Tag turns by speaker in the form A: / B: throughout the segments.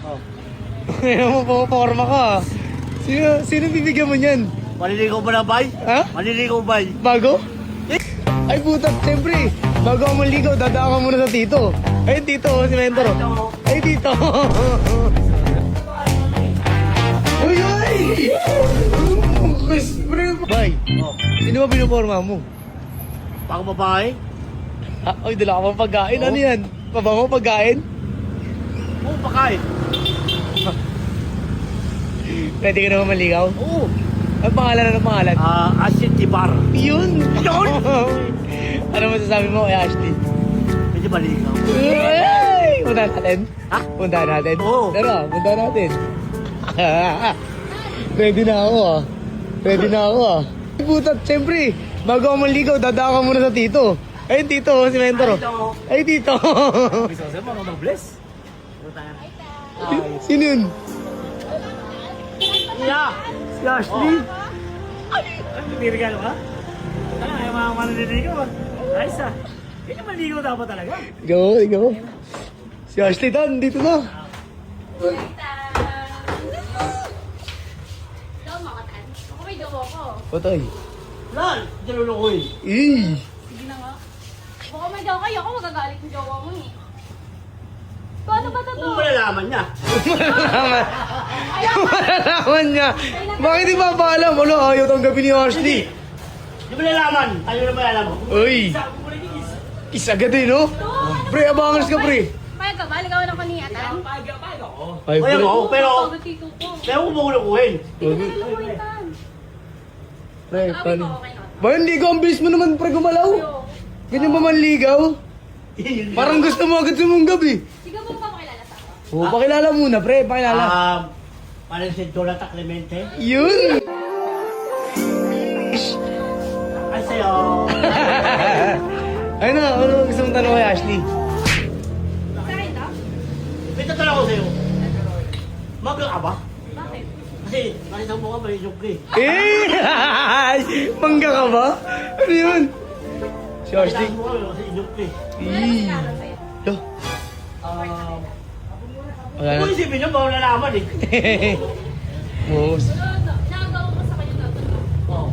A: Oh.
B: Ano mo, pumaporma ka. Sino bibigyan mo niyan?
A: Maliligaw ba na, bay?
B: Ha?
A: Maliligaw, bay?
B: Bago? Ay puta, siyempre. Bago ako maligaw, dadaan ka muna sa tito. Ay, tito, si Mentor. Ay, tito. Uy, uy! Bay, sino ba pinuporma mo?
A: Baka babae?
B: Ay, dala ka pang pagkain. Ano yan? Pabango pagkain?
A: Oo, pakain.
B: Pwede ka naman maligaw?
A: Oo.
B: Ang pangalan na ng pangalan?
A: Asin Tibar.
B: Yun!
A: Yun!
B: Ano masasabi mo kay Ashley?
A: Medyo maligaw.
B: Ay! Punta natin?
A: Ha?
B: Punta natin?
A: Oo.
B: Tara, punta natin. Ready na ako ah. Ready na ako ah. Putat, siyempre, bago ako maligaw, dadaan ka muna sa tito. Ay, tito, si Mentor. Ay, tito.
A: Bisa sa mga mag-bless.
B: Sino yun?
A: Yeah.
B: Si Ashley.
A: Ano, may regalo ka? Ano, ay mga mananiligaw ah. Ayos ah. Hindi naman ligaw dapat talaga.
B: Ikaw. Si Ashley, Dan, dito na.
C: Hello, mga tan. Ako may gawa ko.
B: Patay.
A: Lan, nilulukoy.
B: Eh.
C: Sige na nga. Baka may gawa kayo. Ako magagalit yung gawa mo eh. Paano ba ito?
A: Kung malalaman niya.
B: Malalaman niya. Bakit di ba paalam? Ano, ayaw tanggapin ni Ashley.
A: Di ba nalaman? Tayo na ba alam mo?
B: Uy. Kiss agad eh, no? Pre, abangas ka, pre.
C: Payag ka ba? Ligawan ako ni Atan?
B: Ay,
A: Kaya mo, pero
C: Pagod tito ko.
A: kung mo lukuhin.
C: Hindi ka nalamuhin tan.
B: Pre,
C: Grabe
B: paano?
C: ko, okay na.
B: Ba, yung ligaw, ang bilis mo naman, pre, gumalaw. Ganyan ba man ligaw? Parang gusto mo agad sumunggab eh.
C: Sige mo pa makilala sa ako.
B: Oo, pakilala muna, pre, pakilala.
A: Parang si Jonathan Clemente.
B: Yun!
A: Ay sa'yo.
B: Ano gusto mong tanong kay Ashley?
C: Sa akin to?
A: May tatanong ko sa'yo. Magka ka ba?
C: Bakit?
A: Kasi nakita mo ka may joke eh.
B: Mangga ka ba? Ano yun? Si Ashley.
A: Nakita mo ka may joke eh.
C: Wala na sinara sa'yo.
B: Lo. Wala na.
A: Kung isipin niyo, bawal nalaman eh.
B: Moos.
C: Nagawa ko sa kanya tatlo.
A: Oo.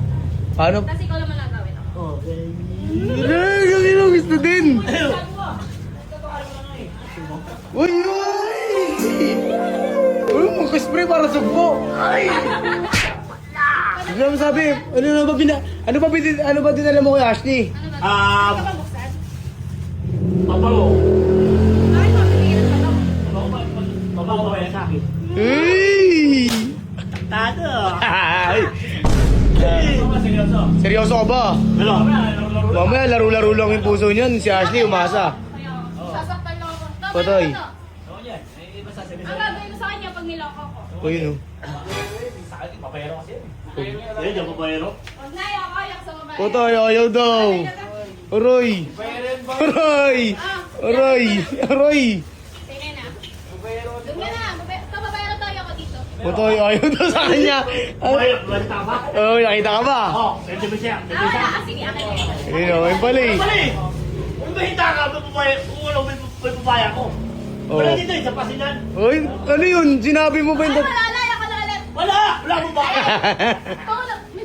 B: Paano?
C: Tapos ikaw naman nagawin ako.
A: Okay.
B: Ay, yung gusto din.
C: Sabi mo.
B: Uy, uy! Mag-spray para sugpo. Ay! Ano mo sabi? Ano ba dinala mo kay Ashley?
C: Ano ba? Hindi ka ba buksan?
A: Papago.
C: Bakit mo? Pinigilan ka lang.
A: Papago ba yan sa akin?
B: Hey!
A: Tado.
B: Ay!
A: Seryoso.
B: Seryoso ka ba?
A: Ano?
B: Mamaya, laro-laro lang yung puso niyan. Si Ashley, umasa.
C: Kaya, sasaktan lang ako. Tama
B: Patay.
C: na, ano? Ang gagawin mo sa kanya pag niloko ko.
B: Uy, no.
A: Yan, yung pabayero.
C: Huwag na, ayoko, ayoko sa babae.
B: Patay, ayaw daw. Aroy! Aroy! Aroy! Aroy!
C: Sige na. Doon ka na. Kababayaran tayo ako dito.
B: Patay, ayaw daw sa kanya.
A: Pabayero, balita ba?
B: Oh, nakita ka ba?
A: Oo, pwede ba siya? Pwede siya?
C: Sige, akin na yun.
B: Ayun, okay pala eh.
A: Mali! Kung bahita ka, kung ano, may papaya ko. Wala
B: Oo.
A: dito, isa pasinan.
B: Uy, ano yun? Sinabi mo ba
C: Ay,
B: yun?
C: wala, alaya ka na ulit.
A: Wala! Wala akong bahay!
C: Oo, may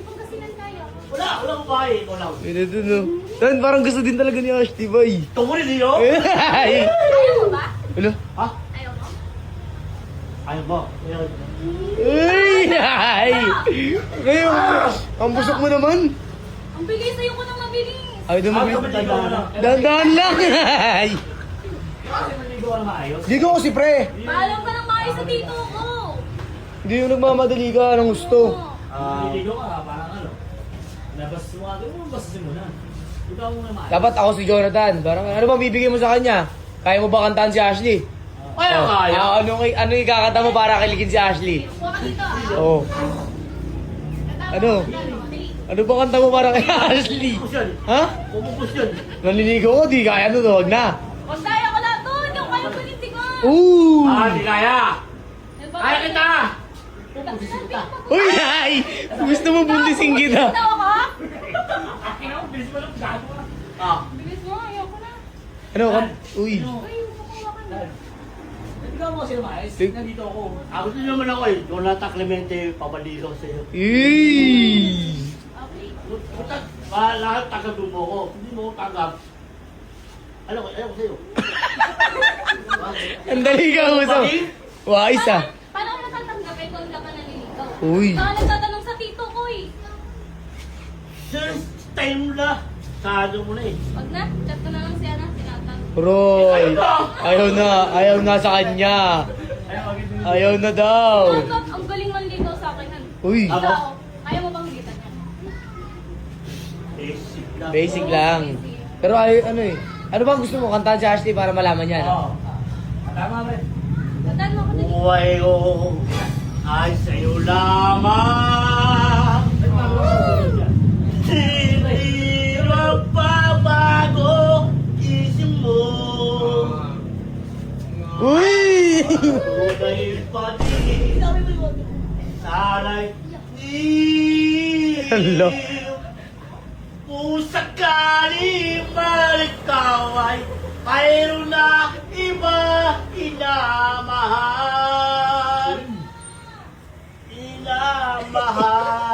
C: pangkasinan tayo.
A: Wala akong bahay! Ikaw lang.
B: Ito dun, no? Dan, parang gusto din talaga ni Ashley, boy.
A: Tungkulin niyo?
B: Ay!
C: Ayaw mo ba?
B: Ano?
A: Ha?
C: Ayaw mo?
A: Ayaw mo. Ayaw.
B: Uy! Ay! Ngayon, ang busok mo naman.
C: Ang bigay sa'yo ko nang mabilis.
B: Ay, ito
A: Ayaw
B: mo.
A: mo na.
B: Dandan lang! Ay!
A: Kasi maligo ka na maayos.
B: Hindi ko kasi pre.
C: Paalam ka ng maayos sa tito ko.
B: Hindi yung nagmamadali ka ng gusto.
A: Maligo ka, parang ano. Labas mo nga, gano'n basasin mo na. Ikaw muna maayos.
B: Dapat ako si Jonathan. Parang ano ba bibigyan mo sa kanya? Kaya mo ba kantahan si Ashley?
A: Ayaw ka, ayaw.
B: Ano ikakanta mo para kiligin si Ashley?
C: Huwag ka dito ah.
B: Oo. Ano? Ano ba kanta mo para kay Ashley?
A: Pupus yun.
B: Ha?
A: Pupus yun.
B: Naliligaw ko, di kaya ano to, wag na.
C: Huwag kaya ko na to. Hindi ko kaya panintigan.
B: Ooh!
A: Di kaya. Kaya kita.
B: Uy, ay! Gusto mo buntisin kita.
C: Ito ako?
A: Bilis mo lang, gago ka. Ah.
C: Bilis mo, ayoko na.
B: Ano? Uy.
C: Ay, huwag mo hawakan na.
A: Bigyan mo kasi lumayas.
B: Tig-
A: Nandito ako.
D: Ako din naman ako eh. Jonathan Clemente, pabaligaw sa'yo.
B: Eee!
C: Okay.
D: Buta, lahat tagabin mo ko. Hindi mo ko tagab. Alam ko sa'yo.
B: Ang dali ka usap. Wais ah.
C: Paano ko natatanggapin kung hindi ka naniligaw?
B: Uy.
C: Baka nagtatanong sa tito ko eh.
D: Since time na, sado mo na eh.
C: Wag na, chat ko na lang siya na, sinatan.
B: Roy. Ayaw na sa kanya. Ayaw na daw.
C: Ang galing manligaw sa akin. Han.
B: Uy.
C: Ikaw, ayaw mo bang kita niya?
D: Basic na.
B: Basic lang. Pero ano eh. Ano bang gusto mo? Kantahan si Ashley para malaman niya.
A: Oo. Tama ba?
C: Kantaan mo ako dali.
D: Buhay ko ay sa'yo lamang. Hindi magbabago isip mo.
B: Uy!
D: Tunay pati sana'y
B: Hello.
D: kung sakali man ikaw ay mayroon na iba inamahal.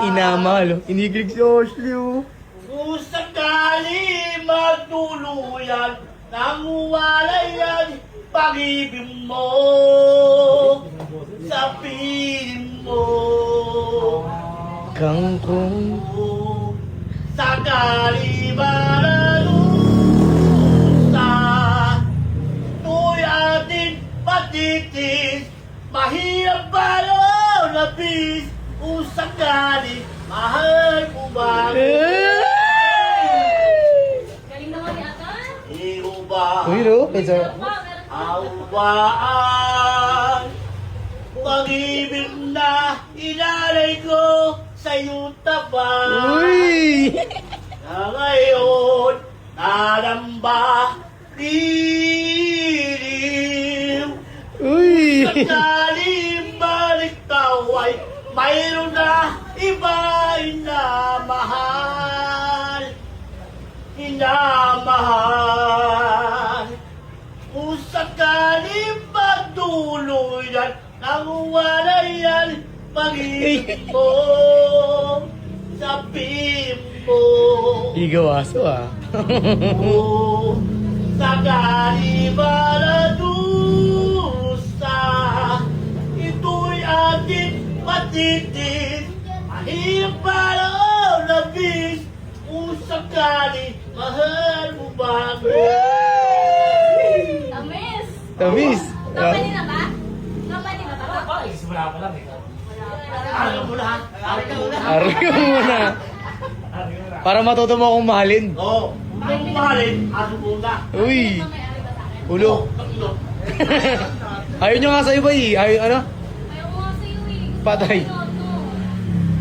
B: Inamahal. Iniglig si Ashley oh.
D: Kung sakali magtuluyan ng walayan pag-ibig mo sa piling mo.
B: Kangkong.
D: Sakali maralusa tuy atin patitis mahirap balo labis kung sakali mahal mo ba?
C: Galing naman ni Atan.
D: Iyo ba
B: Uy no? It's a...
D: awaan pag-ibig na inalay ko sa'yo tabang?
B: Uy!
D: Na ngayon, naramba, liliw.
B: Uy!
D: Sakaling balik taway, mayroon na iba inamahal. Inamahal. Kung sakaling magtuluyan, nang walayan, pag-ibig mo sa mo.
B: Igawaso ah.
D: Oh, sakali maladusa, ito'y ating matitis. Mahirap para o labis, kung sakali mahal mo ba ako?
C: Tamis.
B: Tamis.
C: Kapali na ba? Kapali na ba?
A: Pa, simula pa lang eh.
D: Alam mo na, alam mo na.
B: Aray ka muna. Para matuto mo akong mahalin.
D: Oo, kung mahalin, aso muna.
B: Uy!
C: May-ari ba sa akin?
B: Ulo.
D: Tatlo.
B: Ayaw nyo nga sa'yo ba eh? Ayaw ano?
C: Ayaw ko nga sa'yo eh. Gusto
B: Patay.
C: ko ito.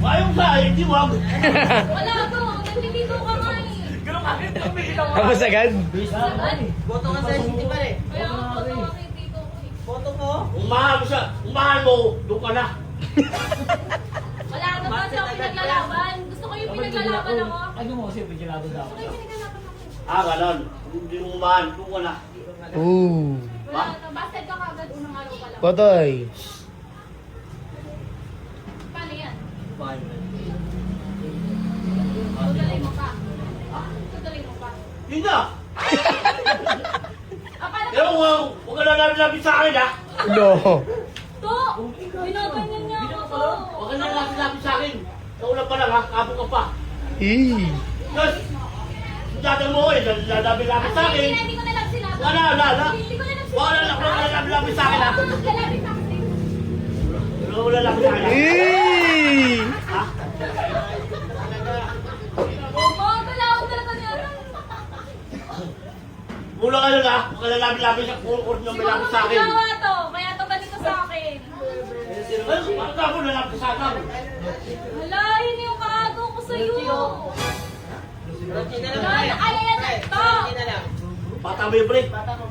D: Ayaw sa akin, di wag.
C: Wala to. Nandito ka nga eh.
A: Ganun ka rin.
B: Tapos agad?
C: Sagad?
E: Boto nga sa city pa rin.
C: Kaya nga po ito kay tito ko eh.
E: Boto mo?
D: Umahal mo, doon ka na.
C: Wala ka ba sa pinaglalaban? Gusto ko yung pinaglalaban ako.
A: Ano mo kasi vigilado daw.
C: Gusto ko yung pinaglalaban ako.
D: Ganon. Hindi mo umahal, doon ka na.
B: Ooh.
C: Wala na. Basted ka kagad unang araw pa lang.
B: Patay.
C: Paano yan? Tutuloy mo pa. Tutuloy mo pa.
D: Yun na.
C: Paano?
D: Pero huwag ka na lapit sa akin, ha?
B: No.
C: To! Binaganyan niya ako to.
D: Huwag ka na lapit sa akin. Sa una pa lang, ha? Kabo ka pa.
B: Eh.
D: Yes! Dada mo eh, lalabi-labi sa akin.
C: Hindi ko na lang sinabi.
D: Wala.
C: Hindi ko na lang
D: Huwag ka na lalabi sa akin, ha?
C: Lalapit ako sa'yo.
D: Huwag ka na lalabi sa akin, ha?
B: Eh.
D: Ha?
C: Oo, kalawag talaga niya.
D: Mula ka nun, ha? Huwag ka na lalabi sa kurkur na may labi sa akin.
C: Siguro may gawa to, kaya to ganito sa akin.
D: Bakit ako lalabi sa akin?
C: Hala, yun yung kaago ko sa'yo.
E: Rochi na lang.
C: Wala na kaya yan. To!
E: Rochi na lang.
D: Bata mo yung break.
E: Bata mo